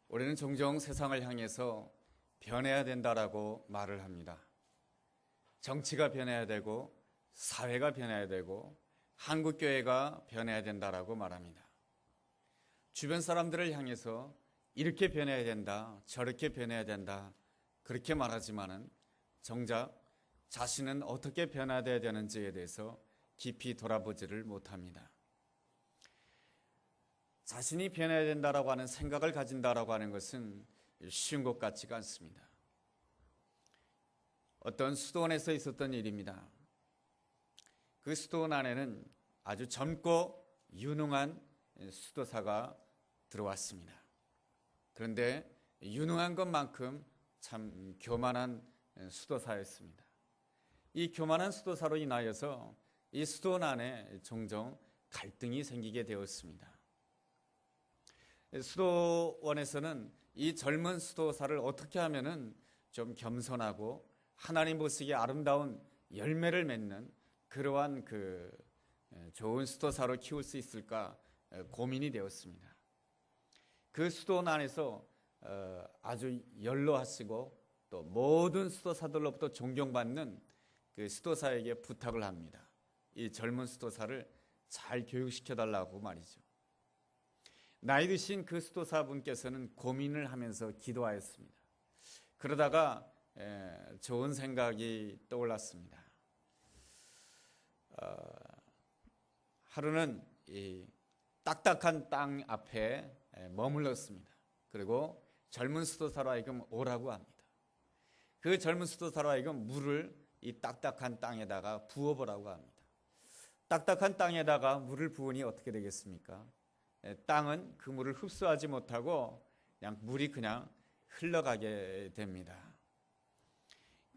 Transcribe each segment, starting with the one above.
우리는 종종 세상을 향해서 변해야 된다라고 말을 합니다. 정치가 변해야 되고 사회가 변해야 되고 한국교회가 변해야 된다라고 말합니다. 주변 사람들을 향해서 이렇게 변해야 된다, 저렇게 변해야 된다 그렇게 말하지만은 정작 자신은 어떻게 변화되어야 되는지에 대해서 깊이 돌아보지를 못합니다. 자신이 변해야 된다라고 하는 생각을 가진다라고 하는 것은 쉬운 것 같지가 않습니다. 어떤 수도원에서 있었던 일입니다. 그 수도원 안에는 아주 젊고 유능한 수도사가 들어왔습니다. 그런데 유능한 것만큼 참 교만한 수도사였습니다. 이 교만한 수도사로 인하여서 이 수도원 안에 종종 갈등이 생기게 되었습니다. 수도원에서는 이 젊은 수도사를 어떻게 하면은 좀 겸손하고 하나님 보시기에 아름다운 열매를 맺는 그러한 좋은 수도사로 키울 수 있을까 고민이 되었습니다. 그 수도원 안에서 아주 연로하시고 또 모든 수도사들로부터 존경받는 그 수도사에게 부탁을 합니다. 이 젊은 수도사를 잘 교육시켜달라고 말이죠. 나이 드신 그 수도사분께서는 고민을 하면서 기도하였습니다. 그러다가 좋은 생각이 떠올랐습니다. 하루는 이 딱딱한 땅 앞에 머물렀습니다. 그리고 젊은 수도사로 하여금 오라고 합니다. 그 젊은 수도사로 하여금 물을 이 딱딱한 땅에다가 부어보라고 합니다. 딱딱한 땅에다가 물을 부으니 어떻게 되겠습니까? 땅은 그 물을 흡수하지 못하고 물이 그냥 흘러가게 됩니다.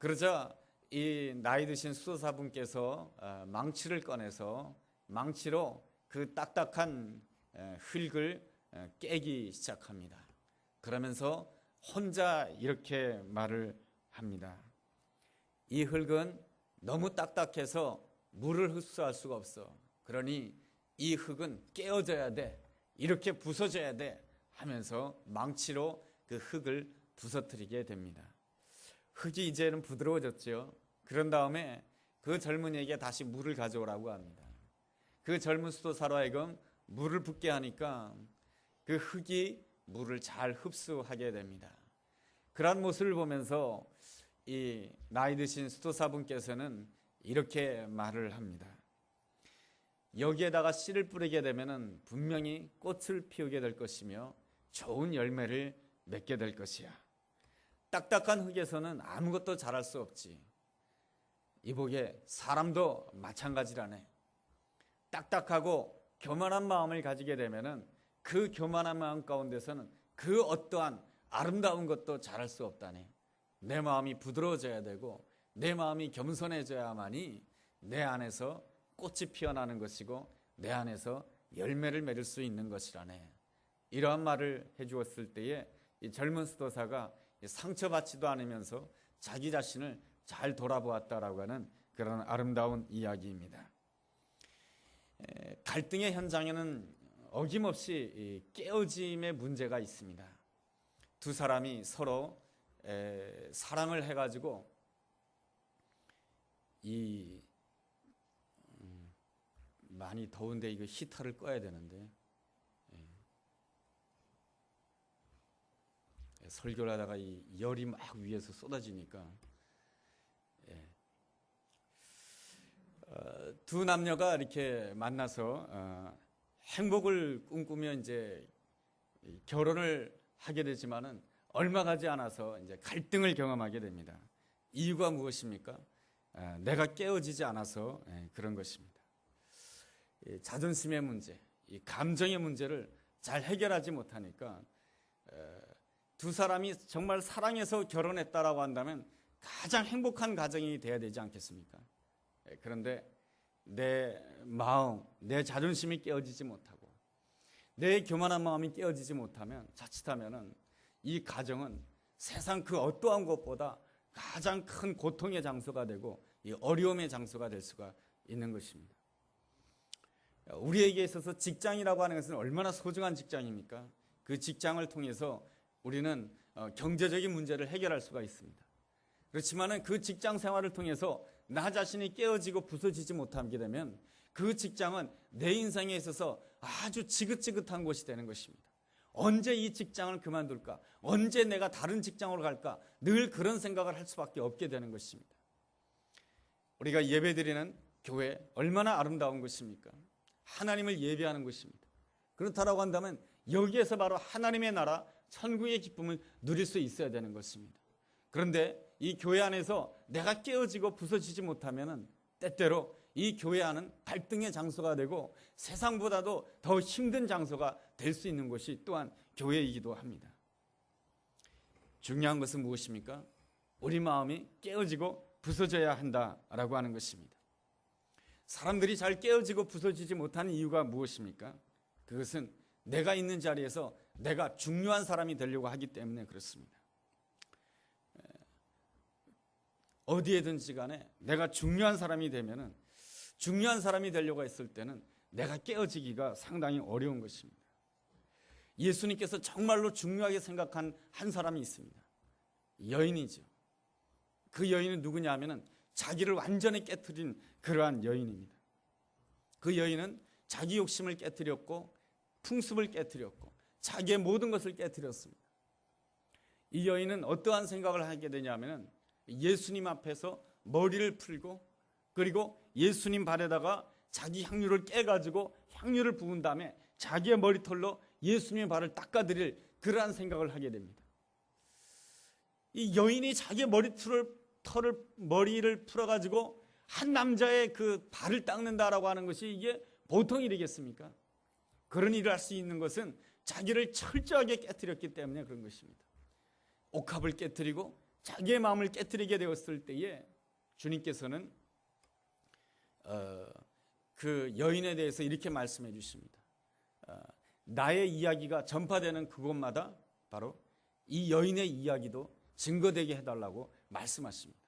그러자 이 나이 드신 수도사분께서 망치를 꺼내서 망치로 그 딱딱한 흙을 깨기 시작합니다. 그러면서 혼자 이렇게 말을 합니다. 이 흙은 너무 딱딱해서 물을 흡수할 수가 없어. 그러니 이 흙은 깨어져야 돼. 이렇게 부서져야 돼 하면서 망치로 그 흙을 부서뜨리게 됩니다. 흙이 이제는 부드러워졌죠. 그런 다음에 그 젊은이에게 다시 물을 가져오라고 합니다. 그 젊은 수도사로 하여금 물을 붓게 하니까 그 흙이 물을 잘 흡수하게 됩니다. 그러한 모습을 보면서 이 나이 드신 수도사분께서는 이렇게 말을 합니다. 여기에다가 씨를 뿌리게 되면 분명히 꽃을 피우게 될 것이며 좋은 열매를 맺게 될 것이야. 딱딱한 흙에서는 아무것도 자랄 수 없지. 이보게 사람도 마찬가지라네. 딱딱하고 교만한 마음을 가지게 되면 그 교만한 마음 가운데서는 그 어떠한 아름다운 것도 자랄 수 없다네. 내 마음이 부드러워져야 되고 내 마음이 겸손해져야만이 내 안에서 꽃이 피어나는 것이고 내 안에서 열매를 맺을 수 있는 것이라네. 이러한 말을 해주었을 때에 이 젊은 수도사가 상처받지도 않으면서 자기 자신을 잘 돌아보았다라고 하는 그런 아름다운 이야기입니다. 갈등의 현장에는 어김없이 깨어짐의 문제가 있습니다. 두 사람이 서로 사랑을 해가지고 많이 더운데 이거 히터를 꺼야 되는데 설교를 하다가 이 열이 막 위에서 쏟아지니까 두 남녀가 이렇게 만나서 행복을 꿈꾸며 이제 결혼을 하게 되지만은 얼마 가지 않아서 이제 갈등을 경험하게 됩니다. 이유가 무엇입니까? 내가 깨어지지 않아서 그런 것입니다. 자존심의 문제, 이 감정의 문제를 잘 해결하지 못하니까 두 사람이 정말 사랑해서 결혼했다라고 한다면 가장 행복한 가정이 돼야 되지 않겠습니까? 그런데 내 마음, 내 자존심이 깨어지지 못하고 내 교만한 마음이 깨어지지 못하면 자칫하면은 이 가정은 세상 그 어떠한 것보다 가장 큰 고통의 장소가 되고 이 어려움의 장소가 될 수가 있는 것입니다. 우리에게 있어서 직장이라고 하는 것은 얼마나 소중한 직장입니까? 그 직장을 통해서 우리는 경제적인 문제를 해결할 수가 있습니다. 그렇지만은 그 직장 생활을 통해서 나 자신이 깨어지고 부서지지 못하게 되면 그 직장은 내 인생에 있어서 아주 지긋지긋한 곳이 되는 것입니다. 언제 이 직장을 그만둘까? 언제 내가 다른 직장으로 갈까? 늘 그런 생각을 할 수밖에 없게 되는 것입니다. 우리가 예배드리는 교회 얼마나 아름다운 것입니까? 하나님을 예배하는 것입니다. 그렇다라고 한다면 여기에서 바로 하나님의 나라 천국의 기쁨을 누릴 수 있어야 되는 것입니다. 그런데 이 교회 안에서 내가 깨어지고 부서지지 못하면 때때로 이 교회 안은 갈등의 장소가 되고 세상보다도 더 힘든 장소가 될 수 있는 것이 또한 교회이기도 합니다. 중요한 것은 무엇입니까? 우리 마음이 깨어지고 부서져야 한다라고 하는 것입니다. 사람들이 잘 깨어지고 부서지지 못하는 이유가 무엇입니까? 그것은 내가 있는 자리에서 내가 중요한 사람이 되려고 하기 때문에 그렇습니다. 어디에든지 간에 내가 중요한 사람이 되면은 중요한 사람이 되려고 했을 때는 내가 깨어지기가 상당히 어려운 것입니다. 예수님께서 정말로 중요하게 생각한 한 사람이 있습니다. 여인이죠. 그 여인은 누구냐 하면은 자기를 완전히 깨트린 그러한 여인입니다. 그 여인은 자기 욕심을 깨트렸고 풍습을 깨트렸고 자기의 모든 것을 깨트렸습니다. 이 여인은 어떠한 생각을 하게 되냐면은 예수님 앞에서 머리를 풀고 그리고 예수님 발에다가 자기 향유를 깨가지고 향유를 부은 다음에 자기의 머리털로 예수님의 발을 닦아드릴 그러한 생각을 하게 됩니다. 이 여인이 자기의 머리를 풀어가지고 한 남자의 그 발을 닦는다라고 하는 것이 이게 보통 일이겠습니까? 그런 일을 할 수 있는 것은 자기를 철저하게 깨트렸기 때문에 그런 것입니다. 옥합을 깨트리고 자기의 마음을 깨트리게 되었을 때에 주님께서는 그 여인에 대해서 이렇게 말씀해 주십니다. 나의 이야기가 전파되는 그곳마다 바로 이 여인의 이야기도 증거되게 해달라고 말씀하십니다.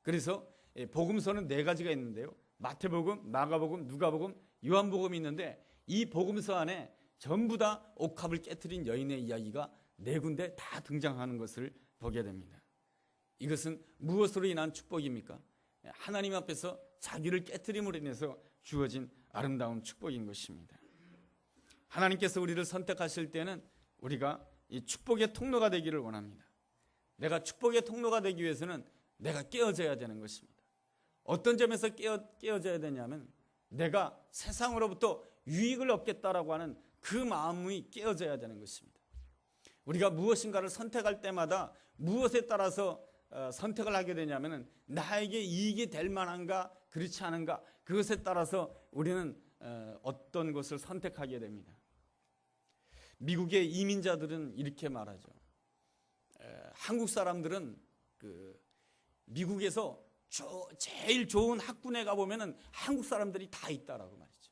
그래서 복음서는 4가지가 있는데요. 마태복음, 마가복음, 누가복음, 요한복음이 있는데 이 복음서 안에 전부 다 옥합을 깨트린 여인의 이야기가 4군데 다 등장하는 것을 보게 됩니다. 이것은 무엇으로 인한 축복입니까? 하나님 앞에서 자기를 깨트림으로 인해서 주어진 아름다운 축복인 것입니다. 하나님께서 우리를 선택하실 때는 우리가 이 축복의 통로가 되기를 원합니다. 내가 축복의 통로가 되기 위해서는 내가 깨어져야 되는 것입니다. 어떤 점에서 깨어져야 되냐면 내가 세상으로부터 유익을 얻겠다라고 하는 그 마음이 깨어져야 되는 것입니다. 우리가 무엇인가를 선택할 때마다 무엇에 따라서 선택을 하게 되냐면 나에게 이익이 될 만한가 그렇지 않은가 그것에 따라서 우리는 어떤 것을 선택하게 됩니다. 미국의 이민자들은 이렇게 말하죠. 한국 사람들은 미국에서 제일 좋은 학군에 가보면 한국 사람들이 다 있다라고 말이죠.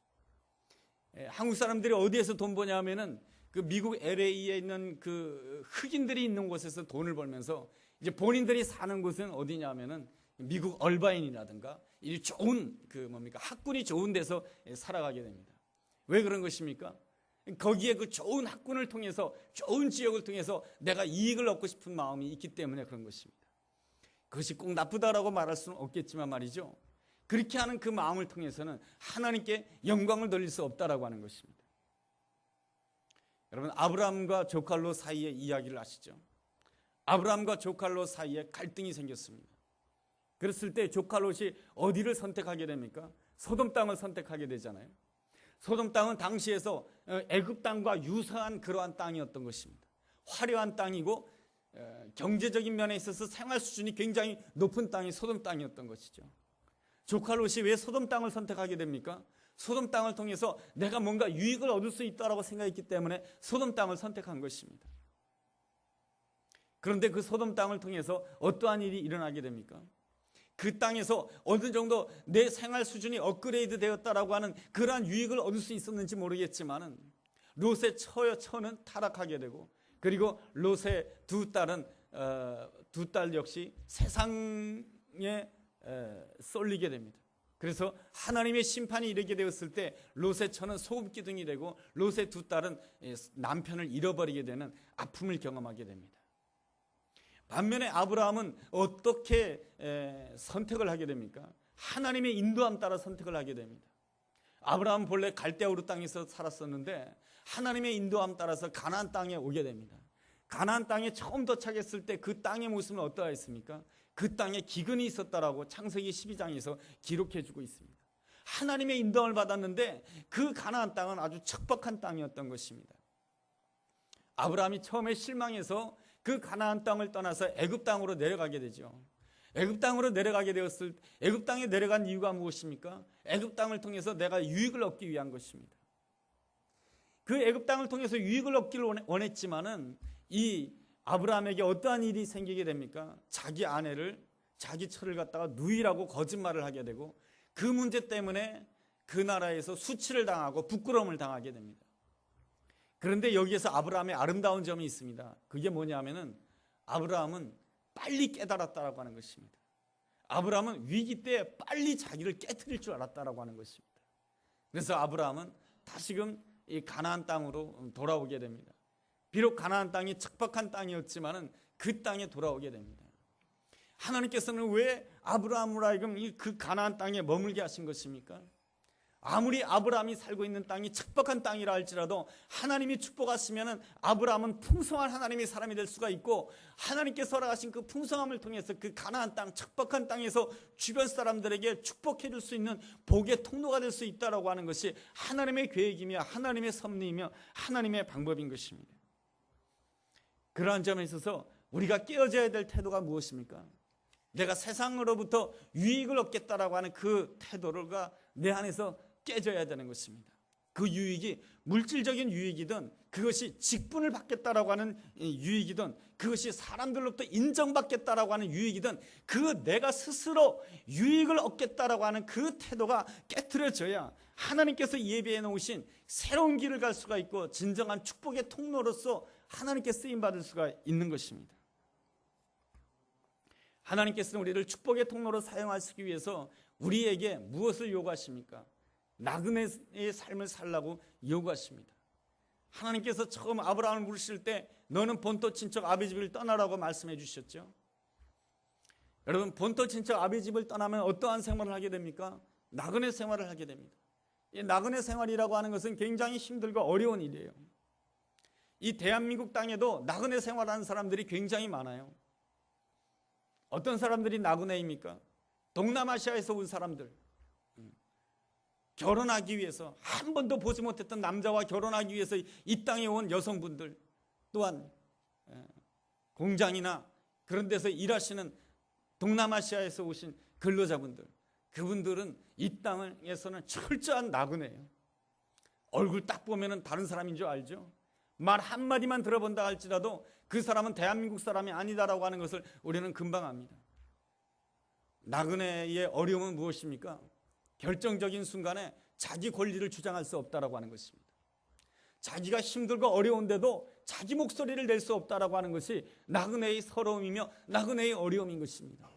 한국 사람들이 어디에서 돈 버냐 하면은 그 미국 LA에 있는 그 흑인들이 있는 곳에서 돈을 벌면서 이제 본인들이 사는 곳은 어디냐 하면은 미국 얼바인이라든가 이 좋은 학군이 좋은 데서 살아가게 됩니다. 왜 그런 것입니까? 거기에 그 좋은 학군을 통해서 좋은 지역을 통해서 내가 이익을 얻고 싶은 마음이 있기 때문에 그런 것입니다. 그것이 꼭 나쁘다라고 말할 수는 없겠지만 말이죠. 그렇게 하는 그 마음을 통해서는 하나님께 영광을 돌릴 수 없다라고 하는 것입니다. 여러분 아브라함과 조칼로 사이의 이야기를 아시죠? 아브라함과 조칼로 사이에 갈등이 생겼습니다. 그랬을 때 조칼롯이 어디를 선택하게 됩니까? 소돔 땅을 선택하게 되잖아요. 소돔 땅은 당시에서 애굽 땅과 유사한 그러한 땅이었던 것입니다. 화려한 땅이고 경제적인 면에 있어서 생활 수준이 굉장히 높은 땅이 소돔 땅이었던 것이죠. 조칼롯이 왜 소돔 땅을 선택하게 됩니까? 소돔 땅을 통해서 내가 뭔가 유익을 얻을 수 있다고 생각했기 때문에 소돔 땅을 선택한 것입니다. 그런데 그 소돔 땅을 통해서 어떠한 일이 일어나게 됩니까? 그 땅에서 어느 정도 내 생활 수준이 업그레이드 되었다라고 하는 그러한 유익을 얻을 수 있었는지 모르겠지만은 롯의 처는 타락하게 되고 그리고 롯의 두 딸 역시 세상에 쏠리게 됩니다. 그래서 하나님의 심판이 이르게 되었을 때 롯의 처는 소금기둥이 되고 롯의 두 딸은 남편을 잃어버리게 되는 아픔을 경험하게 됩니다. 반면에 아브라함은 어떻게 선택을 하게 됩니까? 하나님의 인도함 따라 선택을 하게 됩니다. 아브라함은 본래 갈대아우르 땅에서 살았었는데 하나님의 인도함 따라서 가나안 땅에 오게 됩니다. 가나안 땅에 처음 도착했을 때 그 땅의 모습은 어떠했습니까? 그 땅에 기근이 있었다라고 창세기 12장에서 기록해주고 있습니다. 하나님의 인도함을 받았는데 그 가나안 땅은 아주 척박한 땅이었던 것입니다. 아브라함이 처음에 실망해서 그 가나안 땅을 떠나서 애굽 땅으로 내려가게 되죠. 애굽 땅으로 내려가게 되었을 애굽 땅에 내려간 이유가 무엇입니까? 애굽 땅을 통해서 내가 유익을 얻기 위한 것입니다. 그 애굽 땅을 통해서 유익을 얻기를 원했지만은 이 아브라함에게 어떠한 일이 생기게 됩니까? 자기 아내를 자기 처를 갖다가 누이라고 거짓말을 하게 되고 그 문제 때문에 그 나라에서 수치를 당하고 부끄러움을 당하게 됩니다. 그런데 여기에서 아브라함의 아름다운 점이 있습니다. 그게 뭐냐면은 아브라함은 빨리 깨달았다라고 하는 것입니다. 아브라함은 위기 때 빨리 자기를 깨트릴 줄 알았다라고 하는 것입니다. 그래서 아브라함은 다시금 이 가나안 땅으로 돌아오게 됩니다. 비록 가나안 땅이 척박한 땅이었지만은 그 땅에 돌아오게 됩니다. 하나님께서는 왜 아브라함으로 하여금 그 가나안 땅에 머물게 하신 것입니까? 아무리 아브라함이 살고 있는 땅이 척박한 땅이라 할지라도 하나님이 축복하시면은 아브라함은 풍성한 하나님의 사람이 될 수가 있고 하나님께서 허락하신 그 풍성함을 통해서 그 가나안 땅 척박한 땅에서 주변 사람들에게 축복해 줄 수 있는 복의 통로가 될 수 있다라고 하는 것이 하나님의 계획이며 하나님의 섭리이며 하나님의 방법인 것입니다. 그러한 점에 있어서 우리가 깨어져야 될 태도가 무엇입니까? 내가 세상으로부터 유익을 얻겠다라고 하는 그 태도가 내 안에서 깨져야 되는 것입니다. 그 유익이 물질적인 유익이든 그것이 직분을 받겠다라고 하는 유익이든 그것이 사람들로부터 인정받겠다라고 하는 유익이든 그 내가 스스로 유익을 얻겠다라고 하는 그 태도가 깨트려져야 하나님께서 예비해 놓으신 새로운 길을 갈 수가 있고 진정한 축복의 통로로서 하나님께 쓰임받을 수가 있는 것입니다. 하나님께서는 우리를 축복의 통로로 사용하시기 위해서 우리에게 무엇을 요구하십니까? 나그네의 삶을 살라고 요구하십니다. 하나님께서 처음 아브라함을 부르실 때 너는 본토 친척 아비 집을 떠나라고 말씀해 주셨죠. 여러분, 본토 친척 아비 집을 떠나면 어떠한 생활을 하게 됩니까? 나그네 생활을 하게 됩니다. 이 나그네 생활이라고 하는 것은 굉장히 힘들고 어려운 일이에요. 이 대한민국 땅에도 나그네 생활하는 사람들이 굉장히 많아요. 어떤 사람들이 나그네입니까? 동남아시아에서 온 사람들, 결혼하기 위해서 한 번도 보지 못했던 남자와 결혼하기 위해서 이 땅에 온 여성분들, 또한 공장이나 그런 데서 일하시는 동남아시아에서 오신 근로자분들, 그분들은 이 땅에서는 철저한 나그네예요. 얼굴 딱 보면은 다른 사람인 줄 알죠? 말 한마디만 들어본다 할지라도 그 사람은 대한민국 사람이 아니다라고 하는 것을 우리는 금방 압니다. 나그네의 어려움은 무엇입니까? 결정적인 순간에 자기 권리를 주장할 수 없다라고 하는 것입니다. 자기가 힘들고 어려운데도 자기 목소리를 낼 수 없다라고 하는 것이 나그네의 서러움이며 나그네의 어려움인 것입니다.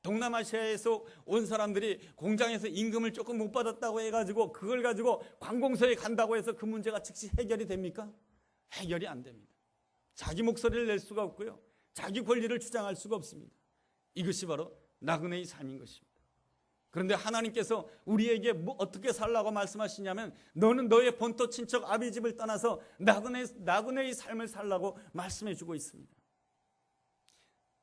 동남아시아에서 온 사람들이 공장에서 임금을 조금 못 받았다고 해가지고 그걸 가지고 관공서에 간다고 해서 그 문제가 즉시 해결이 됩니까? 해결이 안 됩니다. 자기 목소리를 낼 수가 없고요. 자기 권리를 주장할 수가 없습니다. 이것이 바로 나그네의 삶인 것입니다. 그런데 하나님께서 우리에게 어떻게 살라고 말씀하시냐면 너는 너의 본토 친척 아비 집을 떠나서 나그네의 삶을 살라고 말씀해 주고 있습니다.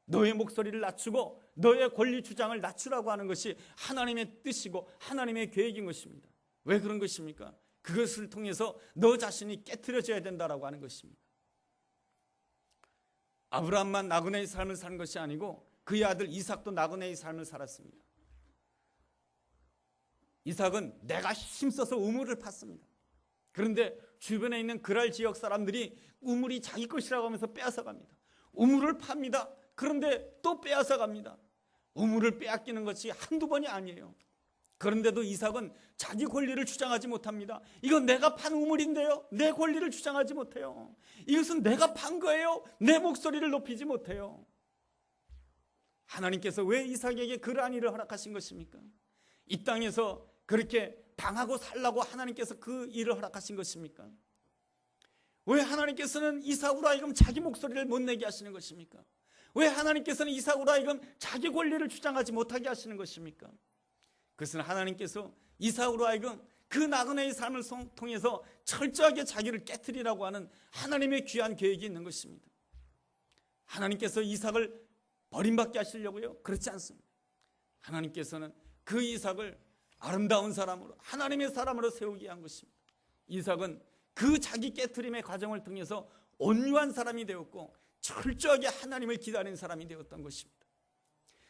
너의 목소리를 낮추고 너의 권리 주장을 낮추라고 하는 것이 하나님의 뜻이고 하나님의 계획인 것입니다. 왜 그런 것입니까? 그것을 통해서 너 자신이 깨트려져야 된다라고 하는 것입니다. 아브라함만 나그네의 삶을 사는 것이 아니고 그의 아들 이삭도 나그네의 삶을 살았습니다. 이삭은 내가 힘써서 우물을 팠습니다. 그런데 주변에 있는 그랄 지역 사람들이 우물이 자기 것이라고 하면서 빼앗아갑니다. 우물을 팝니다. 그런데 또 빼앗아갑니다. 우물을 빼앗기는 것이 한두 번이 아니에요. 그런데도 이삭은 자기 권리를 주장하지 못합니다. 이건 내가 판 우물인데요. 내 권리를 주장하지 못해요. 이것은 내가 판 거예요. 내 목소리를 높이지 못해요. 하나님께서 왜 이삭에게 그러한 일을 허락하신 것입니까? 이 땅에서 그렇게 당하고 살라고 하나님께서 그 일을 허락하신 것입니까? 왜 하나님께서는 이삭으로 하여금 자기 목소리를 못 내게 하시는 것입니까? 왜 하나님께서는 이삭으로 하여금 자기 권리를 주장하지 못하게 하시는 것입니까? 그것은 하나님께서 이삭으로 하여금 그 나그네의 삶을 통해서 철저하게 자기를 깨트리라고 하는 하나님의 귀한 계획이 있는 것입니다. 하나님께서 이삭을 버림받게 하시려고요? 그렇지 않습니다. 하나님께서는 그 이삭을 아름다운 사람으로, 하나님의 사람으로 세우게 한 것입니다. 이삭은 그 자기 깨트림의 과정을 통해서 온유한 사람이 되었고 철저하게 하나님을 기다리는 사람이 되었던 것입니다.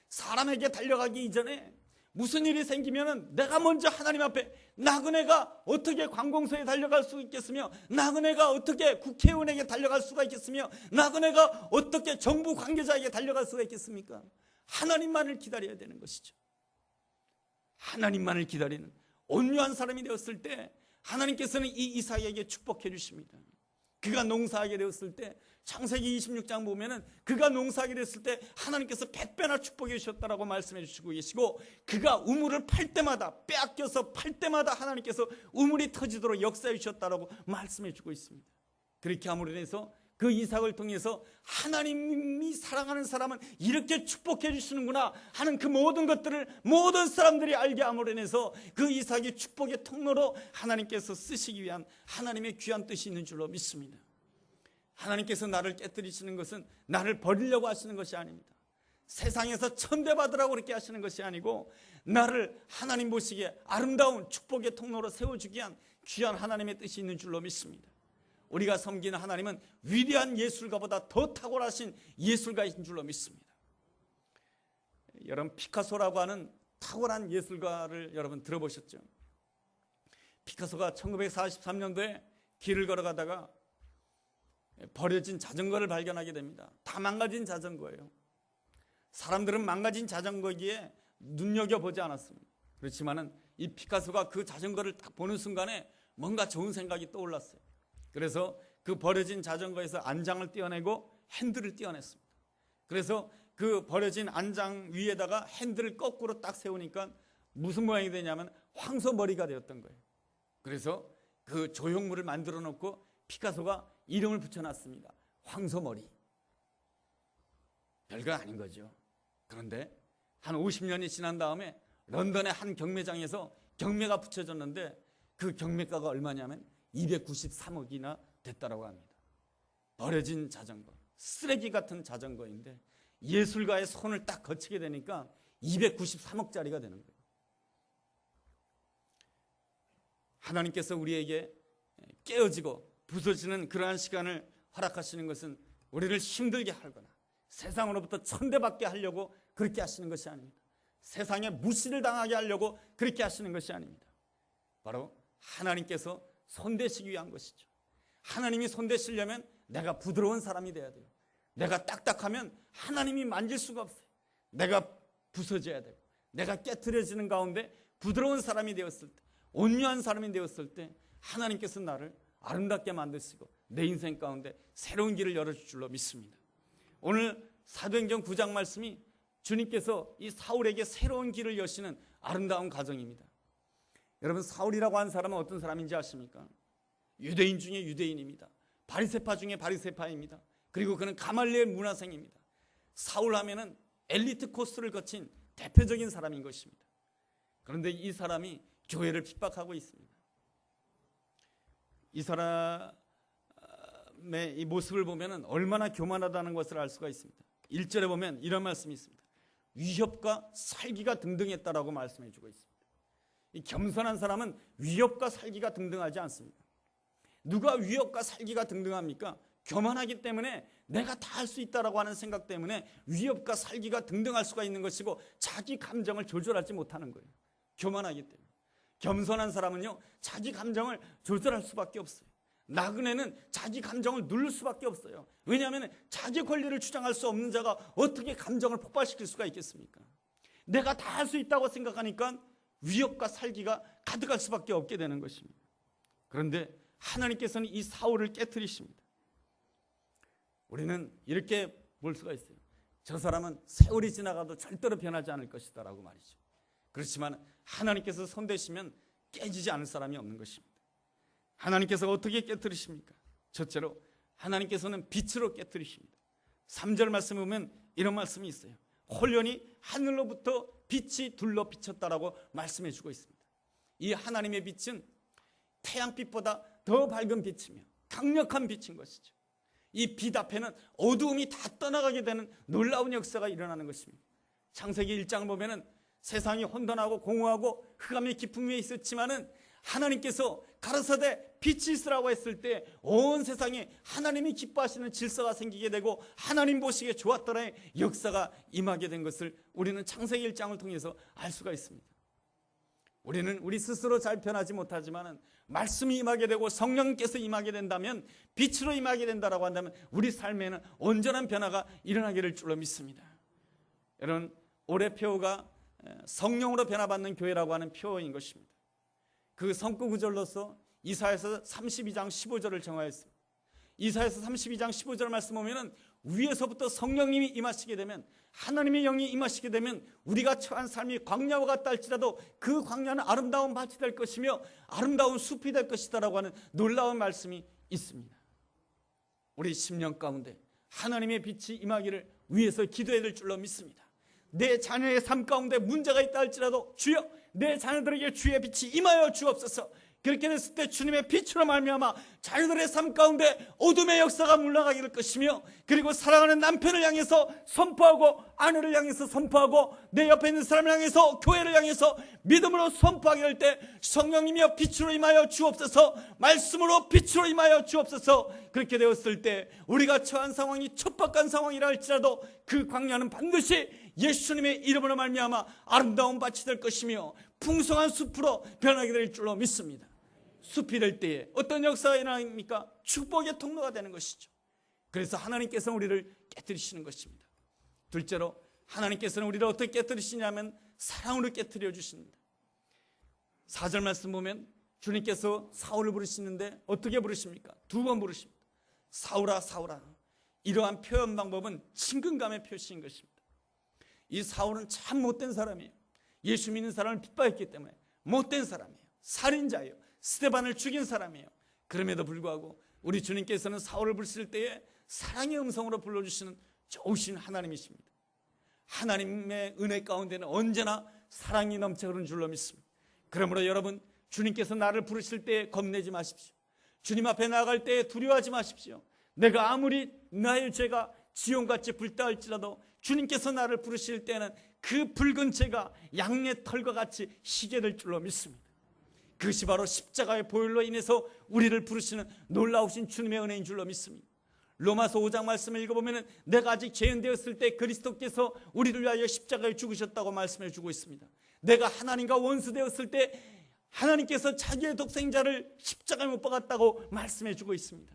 사람에게 달려가기 이전에 무슨 일이 생기면 내가 먼저 하나님 앞에, 나그네가 어떻게 관공서에 달려갈 수 있겠으며, 나그네가 어떻게 국회의원에게 달려갈 수가 있겠으며, 나그네가 어떻게 정부 관계자에게 달려갈 수가 있겠습니까? 하나님만을 기다려야 되는 것이죠. 하나님만을 기다리는 온유한 사람이 되었을 때 하나님께서는 이 이삭에게 축복해 주십니다. 그가 농사하게 되었을 때, 창세기 26장 보면은 그가 농사하게 됐을 때 하나님께서 100배나 축복해 주셨다라고 말씀해 주시고 계시고, 그가 우물을 팔 때마다, 빼앗겨서 팔 때마다 하나님께서 우물이 터지도록 역사해 주셨다라고 말씀해 주고 있습니다. 그렇게 함으로 인해서 그 이삭을 통해서 하나님이 사랑하는 사람은 이렇게 축복해 주시는구나 하는 그 모든 것들을 모든 사람들이 알게 함으로 인해서 그 이삭이 축복의 통로로 하나님께서 쓰시기 위한 하나님의 귀한 뜻이 있는 줄로 믿습니다. 하나님께서 나를 깨뜨리시는 것은 나를 버리려고 하시는 것이 아닙니다. 세상에서 천대받으라고 그렇게 하시는 것이 아니고, 나를 하나님 보시기에 아름다운 축복의 통로로 세워주기 위한 귀한 하나님의 뜻이 있는 줄로 믿습니다. 우리가 섬기는 하나님은 위대한 예술가보다 더 탁월하신 예술가이신 줄로 믿습니다. 여러분, 피카소라고 하는 탁월한 예술가를 여러분 들어보셨죠? 피카소가 1943년도에 길을 걸어가다가 버려진 자전거를 발견하게 됩니다. 다 망가진 자전거예요. 사람들은 망가진 자전거기에 눈여겨보지 않았습니다. 그렇지만은 이 피카소가 그 자전거를 딱 보는 순간에 뭔가 좋은 생각이 떠올랐어요. 그래서 그 버려진 자전거에서 안장을 떼어내고 핸들을 떼어냈습니다. 그래서 그 버려진 안장 위에다가 핸들을 거꾸로 딱 세우니까 무슨 모양이 되냐면 황소머리가 되었던 거예요. 그래서 그 조형물을 만들어 놓고 피카소가 이름을 붙여놨습니다. 황소머리. 별거 아닌 거죠. 그런데 한 50년이 지난 다음에 런던의 한 경매장에서 경매가 붙여졌는데, 그 경매가가 얼마냐면 293억이나 됐다라고 합니다. 버려진 자전거, 쓰레기 같은 자전거인데 예술가의 손을 딱 거치게 되니까 293억짜리가 되는 거예요. 하나님께서 우리에게 깨어지고 부서지는 그러한 시간을 허락하시는 것은 우리를 힘들게 하거나 세상으로부터 천대받게 하려고 그렇게 하시는 것이 아닙니다. 세상에 무시를 당하게 하려고 그렇게 하시는 것이 아닙니다. 바로 하나님께서 손대시기 위한 것이죠. 하나님이 손대시려면 내가 부드러운 사람이 돼야 돼요. 내가 딱딱하면 하나님이 만질 수가 없어요. 내가 부서져야 되고, 내가 깨트려지는 가운데 부드러운 사람이 되었을 때, 온유한 사람이 되었을 때 하나님께서 나를 아름답게 만드시고 내 인생 가운데 새로운 길을 열어줄 줄로 믿습니다. 오늘 사도행전 9장 말씀이 주님께서 이 사울에게 새로운 길을 여시는 아름다운 가정입니다. 여러분, 사울이라고 하는 사람은 어떤 사람인지 아십니까? 유대인 중에 유대인입니다. 바리새파 중에 바리새파입니다. 그리고 그는 가말리엘 문화생입니다. 사울 하면은 엘리트 코스를 거친 대표적인 사람인 것입니다. 그런데 이 사람이 교회를 핍박하고 있습니다. 이 사람의 이 모습을 보면은 얼마나 교만하다는 것을 알 수가 있습니다. 1절에 보면 이런 말씀이 있습니다. 위협과 살기가 등등했다라고 말씀해 주고 있습니다. 이 겸손한 사람은 위협과 살기가 등등하지 않습니다. 누가 위협과 살기가 등등합니까? 교만하기 때문에 내가 다 할 수 있다라고 하는 생각 때문에 위협과 살기가 등등할 수가 있는 것이고, 자기 감정을 조절하지 못하는 거예요. 교만하기 때문에. 겸손한 사람은요, 자기 감정을 조절할 수밖에 없어요. 나그네는 자기 감정을 누를 수밖에 없어요. 왜냐하면 자기 권리를 주장할 수 없는 자가 어떻게 감정을 폭발시킬 수가 있겠습니까? 내가 다 할 수 있다고 생각하니까 위협과 살기가 가득할 수밖에 없게 되는 것입니다. 그런데 하나님께서는 이 사울을 깨트리십니다. 우리는 이렇게 볼 수가 있어요. 저 사람은 세월이 지나가도 절대로 변하지 않을 것이다 라고 말이죠. 그렇지만 하나님께서 손대시면 깨지지 않을 사람이 없는 것입니다. 하나님께서 어떻게 깨뜨리십니까? 첫째로 하나님께서는 빛으로 깨뜨리십니다. 3절 말씀에 보면 이런 말씀이 있어요. 홀련히 하늘로부터 빛이 둘러 비쳤다라고 말씀해 주고 있습니다. 이 하나님의 빛은 태양빛보다 더 밝은 빛이며 강력한 빛인 것이죠. 이 빛 앞에는 어두움이 다 떠나가게 되는 놀라운 역사가 일어나는 것입니다. 창세기 1장을 보면은 세상이 혼돈하고 공허하고 흑암의 깊음 위에 있었지만은 하나님께서 가라사대 빛이 있으라고 했을 때 온 세상에 하나님이 기뻐하시는 질서가 생기게 되고 하나님 보시기에 좋았더라의 역사가 임하게 된 것을 우리는 창세기 1장을 통해서 알 수가 있습니다. 우리는 우리 스스로 잘 변하지 못하지만은 말씀이 임하게 되고 성령께서 임하게 된다면, 빛으로 임하게 된다라고 한다면 우리 삶에는 온전한 변화가 일어나게 될 줄로 믿습니다. 여러분, 올해 표어가 성령으로 변화받는 교회라고 하는 표어인 것입니다. 그 성구 구절로서 이사야서 32장 15절을 정하였습니다. 이사야서 32장 15절 말씀 보면은 위에서부터 성령님이 임하시게 되면, 하나님의 영이 임하시게 되면 우리가 처한 삶이 광야와 같다 할지라도 그 광야는 아름다운 밭이 될 것이며 아름다운 숲이 될 것이다라고 하는 놀라운 말씀이 있습니다. 우리 10년 가운데 하나님의 빛이 임하기를 위해서 기도해야 될 줄로 믿습니다. 내 자녀의 삶 가운데 문제가 있다 할지라도 주여 내 자녀들에게 주의 빛이 임하여 주옵소서. 그렇게 됐을 때 주님의 빛으로 말미암아 자녀들의 삶 가운데 어둠의 역사가 물러가게 될 것이며, 그리고 사랑하는 남편을 향해서 선포하고 아내를 향해서 선포하고 내 옆에 있는 사람을 향해서 교회를 향해서 믿음으로 선포하게 될 때 성령님이여 빛으로 임하여 주옵소서, 말씀으로 빛으로 임하여 주옵소서. 그렇게 되었을 때 우리가 처한 상황이 척박한 상황이라 할지라도 그 광야는 반드시 예수님의 이름으로 말미암아 아름다운 밭이 될 것이며 풍성한 숲으로 변하게 될 줄로 믿습니다. 숲이 될 때에 어떤 역사가 일어납니까? 축복의 통로가 되는 것이죠. 그래서 하나님께서는 우리를 깨뜨리시는 것입니다. 둘째로 하나님께서는 우리를 어떻게 깨뜨리시냐면 사랑으로 깨뜨려 주십니다. 4절 말씀 보면 주님께서 사울을 부르시는데 어떻게 부르십니까? 2번 부르십니다. 사울아 사울아. 이러한 표현 방법은 친근감의 표시인 것입니다. 이 사울은 참 못된 사람이에요. 예수 믿는 사람을 핍박했기 때문에 못된 사람이에요. 살인자예요. 스데반을 죽인 사람이에요. 그럼에도 불구하고 우리 주님께서는 사울을 부르실 때에 사랑의 음성으로 불러주시는 좋으신 하나님이십니다. 하나님의 은혜 가운데는 언제나 사랑이 넘쳐 흐르는 줄로 믿습니다. 그러므로 여러분, 주님께서 나를 부르실 때에 겁내지 마십시오. 주님 앞에 나아갈 때에 두려워하지 마십시오. 내가 아무리 나의 죄가 지옥같이 불타 할지라도 주님께서 나를 부르실 때는 그 붉은 죄가 양의 털과 같이 희게 될 줄로 믿습니다. 그것이 바로 십자가의 보혈로 인해서 우리를 부르시는 놀라우신 주님의 은혜인 줄로 믿습니다. 로마서 5장 말씀을 읽어보면 내가 아직 죄인 되었을 때 그리스도께서 우리를 위하여 십자가에 죽으셨다고 말씀해 주고 있습니다. 내가 하나님과 원수 되었을 때 하나님께서 자기의 독생자를 십자가에 못 박았다고 말씀해 주고 있습니다.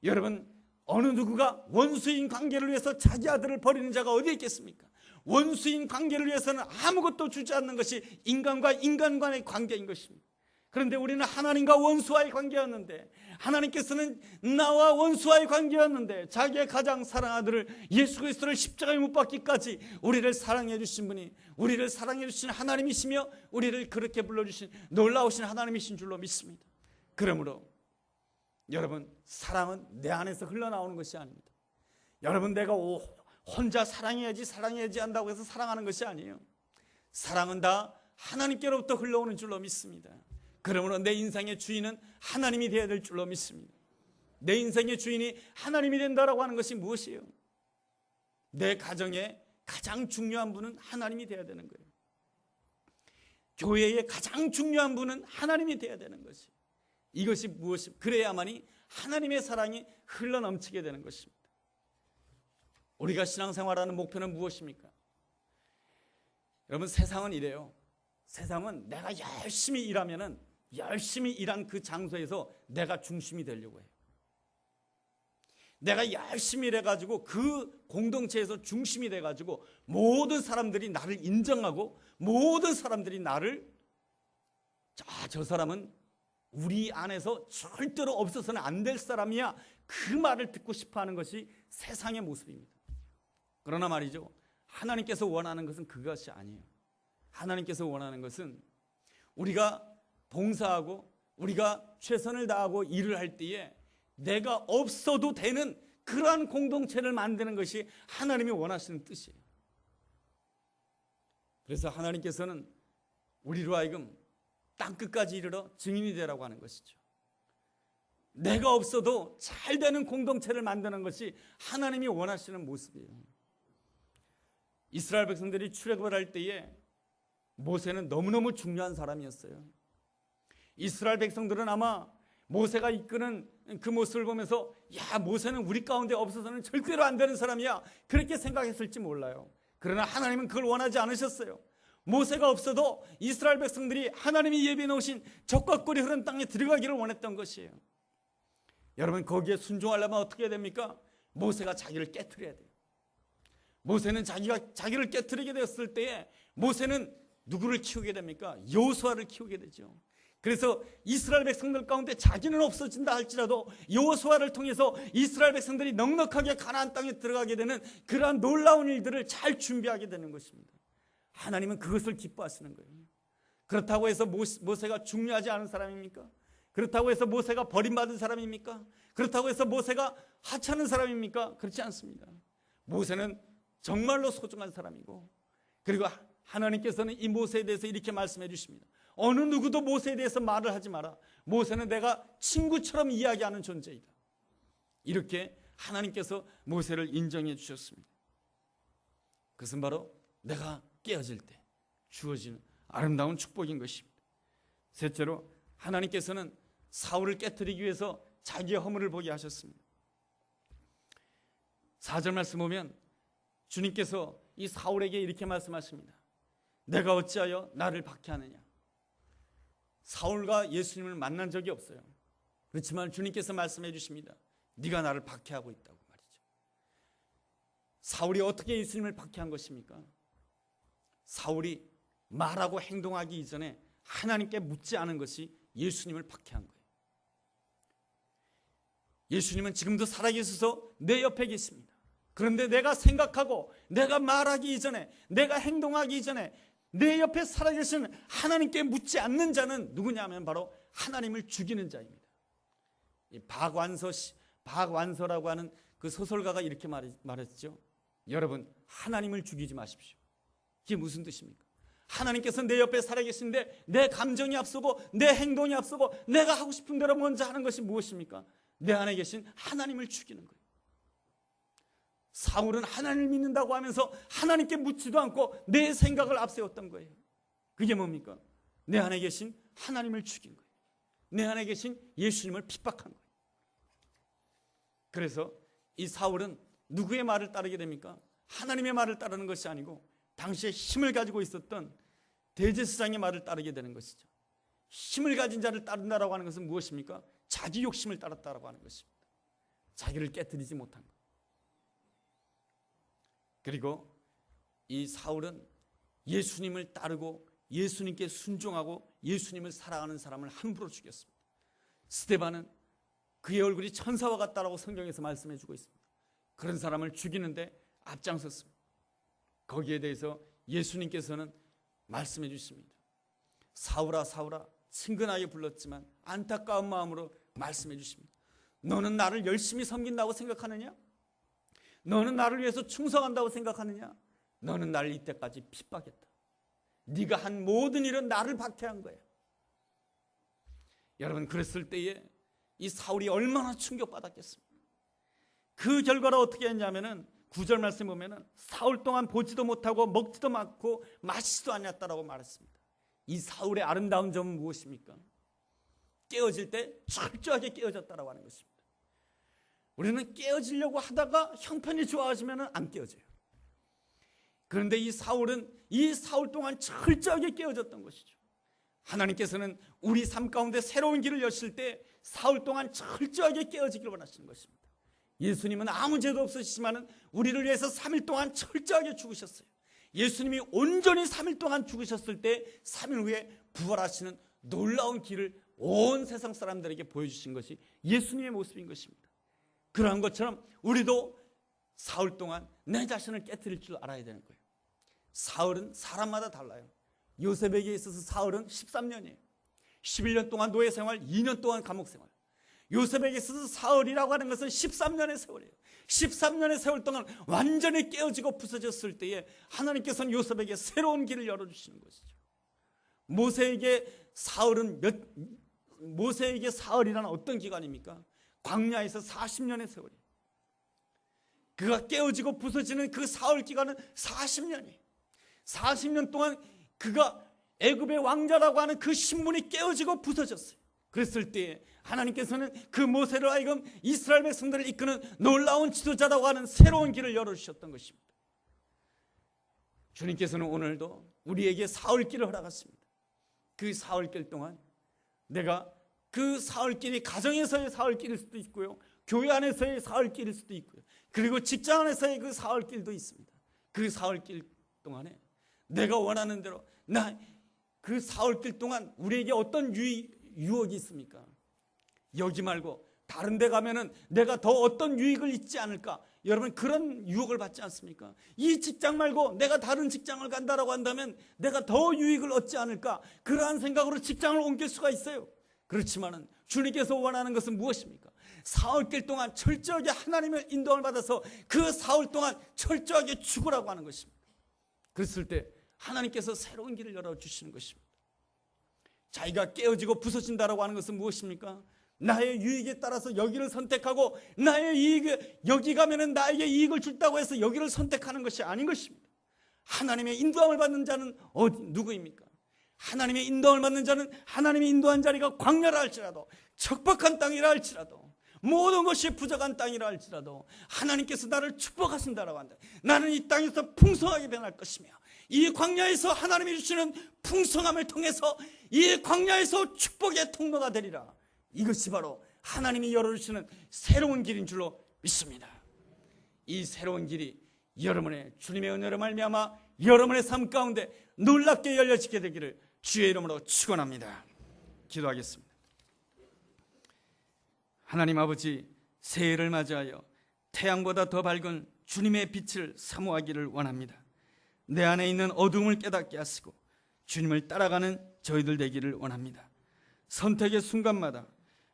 여러분, 어느 누구가 원수인 관계를 위해서 자기 아들을 버리는 자가 어디 있겠습니까? 원수인 관계를 위해서는 아무것도 주지 않는 것이 인간과 인간 간의 관계인 것입니다. 그런데 우리는 하나님과 원수와의 관계였는데, 하나님께서는 나와 원수와의 관계였는데 자기의 가장 사랑하는 아들을 예수 그리스도를 십자가에 못 박기까지 우리를 사랑해 주신 분이, 우리를 사랑해 주신 하나님이시며 우리를 그렇게 불러주신 놀라우신 하나님이신 줄로 믿습니다. 그러므로 여러분, 사랑은 내 안에서 흘러나오는 것이 아닙니다. 여러분, 내가 혼자 사랑해야지 한다고 해서 사랑하는 것이 아니에요. 사랑은 다 하나님께로부터 흘러오는 줄로 믿습니다. 그러므로 내 인생의 주인은 하나님이 되어야 될 줄로 믿습니다. 내 인생의 주인이 하나님이 된다라고 하는 것이 무엇이에요? 내 가정에 가장 중요한 분은 하나님이 되어야 되는 거예요. 교회의 가장 중요한 분은 하나님이 되어야 되는 것이에요. 이것이 무엇입니까? 그래야만이 하나님의 사랑이 흘러넘치게 되는 것입니다. 우리가 신앙생활하는 목표는 무엇입니까? 여러분, 세상은 이래요. 세상은 내가 열심히 일하면은 열심히 일한 그 장소에서 내가 중심이 되려고 해요. 내가 열심히 일해가지고 그 공동체에서 중심이 돼가지고 모든 사람들이 나를 인정하고 모든 사람들이 나를 저 사람은 우리 안에서 절대로 없어서는 안 될 사람이야, 그 말을 듣고 싶어하는 것이 세상의 모습입니다. 그러나 말이죠, 하나님께서 원하는 것은 그것이 아니에요. 하나님께서 원하는 것은 우리가 봉사하고 우리가 최선을 다하고 일을 할 때에 내가 없어도 되는 그러한 공동체를 만드는 것이 하나님이 원하시는 뜻이에요. 그래서 하나님께서는 우리로 하여금 땅끝까지 이르러 증인이 되라고 하는 것이죠. 내가 없어도 잘 되는 공동체를 만드는 것이 하나님이 원하시는 모습이에요. 이스라엘 백성들이 출애굽을 할 때에 모세는 너무너무 중요한 사람이었어요. 이스라엘 백성들은 아마 모세가 이끄는 그 모습을 보면서 야, 모세는 우리 가운데 없어서는 절대로 안 되는 사람이야, 그렇게 생각했을지 몰라요. 그러나 하나님은 그걸 원하지 않으셨어요. 모세가 없어도 이스라엘 백성들이 하나님이 예비해 놓으신 적과 꿀이 흐른 땅에 들어가기를 원했던 것이에요. 여러분, 거기에 순종하려면 어떻게 해야 됩니까? 모세가 자기를 깨트려야 돼요. 모세는 자기를 깨트리게 되었을 때에 모세는 누구를 키우게 됩니까? 여호수아를 키우게 되죠. 그래서 이스라엘 백성들 가운데 자기는 없어진다 할지라도 여호수아를 통해서 이스라엘 백성들이 넉넉하게 가나안 땅에 들어가게 되는 그러한 놀라운 일들을 잘 준비하게 되는 것입니다. 하나님은 그것을 기뻐하시는 거예요. 그렇다고 해서 모세가 중요하지 않은 사람입니까? 그렇다고 해서 모세가 버림받은 사람입니까? 그렇다고 해서 모세가 하찮은 사람입니까? 그렇지 않습니다. 모세는 정말로 소중한 사람이고, 그리고 하나님께서는 이 모세에 대해서 이렇게 말씀해 주십니다. 어느 누구도 모세에 대해서 말을 하지 마라. 모세는 내가 친구처럼 이야기하는 존재이다. 이렇게 하나님께서 모세를 인정해 주셨습니다. 그것은 바로 내가 깨어질 때 주어지는 아름다운 축복인 것입니다. 셋째로, 하나님께서는 사울을 깨뜨리기 위해서 자기의 허물을 보게 하셨습니다. 4절 말씀 보면 주님께서 이 사울에게 이렇게 말씀하십니다. 내가 어찌하여 나를 박해하느냐. 사울과 예수님을 만난 적이 없어요. 그렇지만 주님께서 말씀해 주십니다. 네가 나를 박해하고 있다고 말이죠. 사울이 어떻게 예수님을 박해한 것입니까? 사울이 말하고 행동하기 이전에 하나님께 묻지 않은 것이 예수님을 박해한 거예요. 예수님은 지금도 살아계셔서 내 옆에 계십니다. 그런데 내가 생각하고 내가 말하기 이전에, 내가 행동하기 이전에 내 옆에 살아계신 하나님께 묻지 않는 자는 누구냐면 바로 하나님을 죽이는 자입니다. 이 박완서라고 하는 그 소설가가 이렇게 말했죠. 여러분, 하나님을 죽이지 마십시오. 이게 무슨 뜻입니까? 하나님께서 내 옆에 살아계신데 내 감정이 앞서고 내 행동이 앞서고 내가 하고 싶은 대로 먼저 하는 것이 무엇입니까? 내 안에 계신 하나님을 죽이는 거예요. 사울은 하나님을 믿는다고 하면서 하나님께 묻지도 않고 내 생각을 앞세웠던 거예요. 그게 뭡니까? 내 안에 계신 하나님을 죽인 거예요. 내 안에 계신 예수님을 핍박한 거예요. 그래서 이 사울은 누구의 말을 따르게 됩니까? 하나님의 말을 따르는 것이 아니고 당시에 힘을 가지고 있었던 대제사장의 말을 따르게 되는 것이죠. 힘을 가진 자를 따른다라고 하는 것은 무엇입니까? 자기 욕심을 따랐다라고 하는 것입니다. 자기를 깨뜨리지 못한 것. 그리고 이 사울은 예수님을 따르고 예수님께 순종하고 예수님을 사랑하는 사람을 함부로 죽였습니다. 스데반은 그의 얼굴이 천사와 같다라고 성경에서 말씀해 주고 있습니다. 그런 사람을 죽이는데 앞장섰습니다. 거기에 대해서 예수님께서는 말씀해 주십니다. 사울아 사울아, 친근하게 불렀지만 안타까운 마음으로 말씀해 주십니다. 너는 나를 열심히 섬긴다고 생각하느냐? 너는 나를 위해서 충성한다고 생각하느냐? 너는 나를 이때까지 핍박했다. 네가 한 모든 일은 나를 박해한 거야. 여러분, 그랬을 때에 이 사울이 얼마나 충격받았겠습니까? 그 결과로 어떻게 했냐면은 9절 말씀 보면은 사흘 동안 보지도 못하고 먹지도 않고 마시지도 않았다라고 말했습니다. 이 사울의 아름다운 점은 무엇입니까? 깨어질 때 철저하게 깨어졌다라고 하는 것입니다. 우리는 깨어지려고 하다가 형편이 좋아지면 안 깨어져요. 그런데 이 사울은 이 사흘 동안 철저하게 깨어졌던 것이죠. 하나님께서는 우리 삶 가운데 새로운 길을 여실 때 사흘 동안 철저하게 깨어지기를 원하시는 것입니다. 예수님은 아무 죄도 없으시지만 우리를 위해서 3일 동안 철저하게 죽으셨어요. 예수님이 온전히 3일 동안 죽으셨을 때 3일 후에 부활하시는 놀라운 길을 온 세상 사람들에게 보여주신 것이 예수님의 모습인 것입니다. 그러한 것처럼 우리도 사흘 동안 내 자신을 깨트릴 줄 알아야 되는 거예요. 사흘은 사람마다 달라요. 요셉에게 있어서 사흘은 13년이에요. 11년 동안 노예 생활, 2년 동안 감옥 생활. 요셉에게 있어서 사흘이라고 하는 것은 13년의 세월이에요. 13년의 세월 동안 완전히 깨어지고 부서졌을 때에 하나님께서는 요셉에게 새로운 길을 열어주시는 것이죠. 모세에게 사흘이라는 어떤 기간입니까? 광야에서 40년의 세월이에요. 그가 깨어지고 부서지는 그 사흘 기간은 40년이에요. 40년 동안 그가 애굽의 왕자라고 하는 그 신분이 깨어지고 부서졌어요. 그랬을 때에 하나님께서는 그 모세를 하여금 이스라엘 백성들을 이끄는 놀라운 지도자라고 하는 새로운 길을 열어주셨던 것입니다. 주님께서는 오늘도 우리에게 사흘길을 허락하십니다. 그 사흘길 동안 내가 그 사흘길이 가정에서의 사흘길일 수도 있고요, 교회 안에서의 사흘길일 수도 있고요, 그리고 직장 안에서의 그 사흘길도 있습니다. 그 사흘길 동안에 내가 원하는 대로 그 사흘길 동안 우리에게 어떤 유혹이 있습니까? 여기 말고 다른 데 가면은 내가 더 어떤 유익을 잊지 않을까? 여러분 그런 유혹을 받지 않습니까? 이 직장 말고 내가 다른 직장을 간다라고 한다면 내가 더 유익을 얻지 않을까? 그러한 생각으로 직장을 옮길 수가 있어요. 그렇지만은 주님께서 원하는 것은 무엇입니까? 사흘길 동안 철저하게 하나님의 인도를 받아서 그 사흘 동안 철저하게 죽으라고 하는 것입니다. 그랬을 때 하나님께서 새로운 길을 열어주시는 것입니다. 자기가 깨어지고 부서진다라고 하는 것은 무엇입니까? 나의 유익에 따라서 여기를 선택하고 나의 이익, 여기 가면은 나에게 이익을 준다고 해서 여기를 선택하는 것이 아닌 것입니다. 하나님의 인도함을 받는 자는 누구입니까? 하나님의 인도함을 받는 자는 하나님의 인도한 자리가 광야라 할지라도, 척박한 땅이라 할지라도, 모든 것이 부족한 땅이라 할지라도 하나님께서 나를 축복하신다라고 한다. 나는 이 땅에서 풍성하게 변할 것이며 이 광야에서 하나님이 주시는 풍성함을 통해서 이 광야에서 축복의 통로가 되리라. 이것이 바로 하나님이 열어주시는 새로운 길인 줄로 믿습니다. 이 새로운 길이 여러분의 주님의 은혜로 말미암아 여러분의 삶 가운데 놀랍게 열려지게 되기를 주의 이름으로 축원합니다. 기도하겠습니다. 하나님 아버지, 새해를 맞이하여 태양보다 더 밝은 주님의 빛을 사모하기를 원합니다. 내 안에 있는 어둠을 깨닫게 하시고 주님을 따라가는 저희들 되기를 원합니다. 선택의 순간마다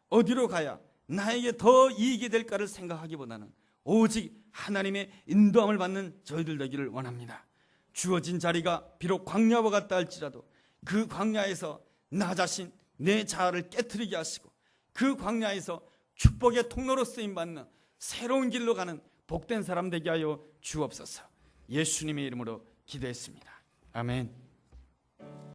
어디로 가야 나에게 더 이익이 될까를 생각하기보다는 오직 하나님의 인도함을 받는 저희들 되기를 원합니다. 주어진 자리가 비록 광야와 같다 할지라도 그 광야에서 나 자신, 내 자아를 깨트리게 하시고 그 광야에서 축복의 통로로 쓰임받는 새로운 길로 가는 복된 사람 되게 하여 주옵소서. 예수님의 이름으로 기도했습니다. 아멘.